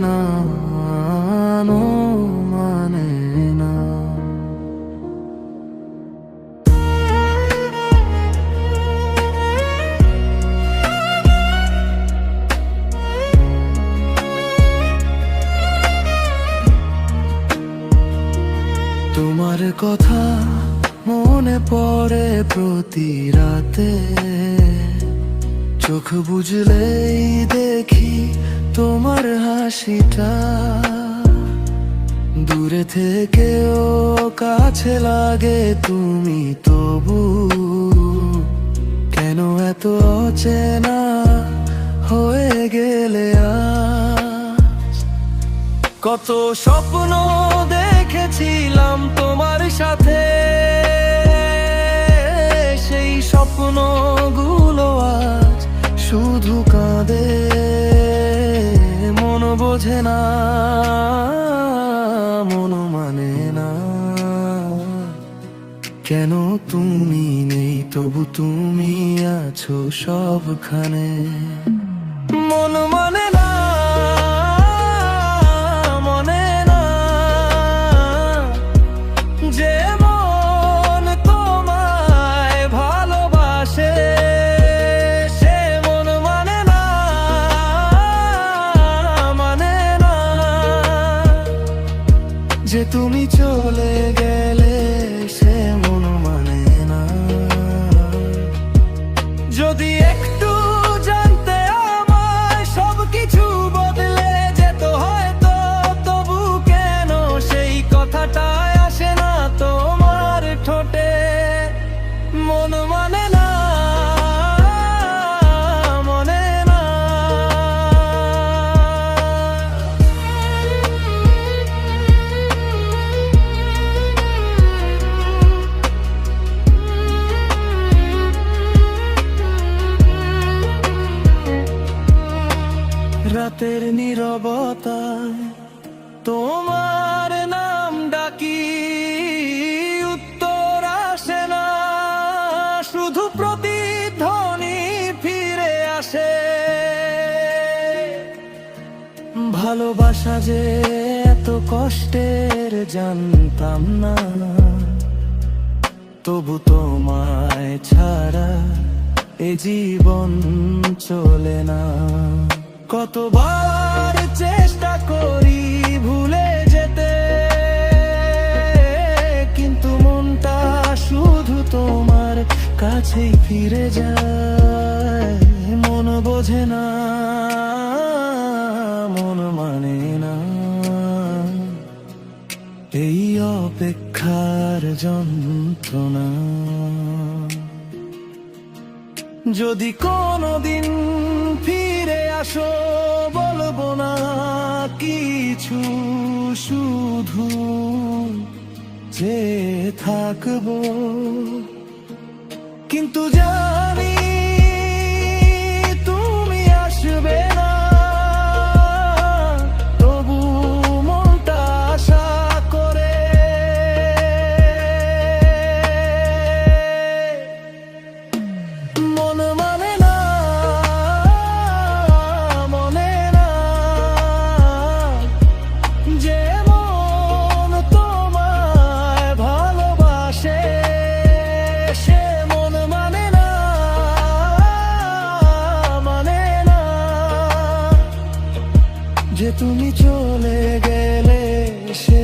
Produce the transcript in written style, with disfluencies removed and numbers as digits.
না, মানে না। তোমার কথা মনে পড়ে প্রতি রাতে, চোখ বুঝলেই দেখি তোমার হাসিটা। দূরে থেকেও কাছে লাগে তুমি, তবু কেন এত অচেনা হয়ে গেলে আজ। কত স্বপ্ন দেখেছিলাম তোমার সাথে, সেই স্বপ্নগুলো আজ শুধু কাঁদে। মন বোঝে না, মন মানে না, কেন তুমি নেই তবু তুমি আছো সবখানে। মন মানে না, মনে না, যে মন তোমায় ভালোবাসে সে মন মানে না, মানে না। যে তুমি চলে গেলে সে মন মানে না। যদি একটু জানতে আমায় সবকিছু বদলে যেত হয়তো, তবু কেন সেই কথাটা আসে না তোমার ঠোঁটে। মন মানে না, মনে না। রাতের নীরবতায় তোমার নাম ডাকি, উত্তর আসে না, শুধু প্রতিধ্বনি ফিরে আসে। ভালোবাসা যে এত কষ্টের জানতাম না, তবু তোমায় ছাড়া এ জীবন চলে না। কতবার চেষ্টা করি ভুলে যেতে, কিন্তু মনটা শুধু তোমার কাছেই ফিরে যায়। মন বোঝে না, মন মানে না, এই অপেক্ষার যন্ত্রণা। যদি কোনোদিন ফিরে আসো বলবো না কিছু, শুধু যে থাকবো। কিন্তু জানি তুমি আসবে না, তবু মনটা আশা করে। মন মানে না, মনে না, যে মন তোমায় ভালোবাসে সে মন মানে না, মানে না। যে তুমি চলে গেলে সে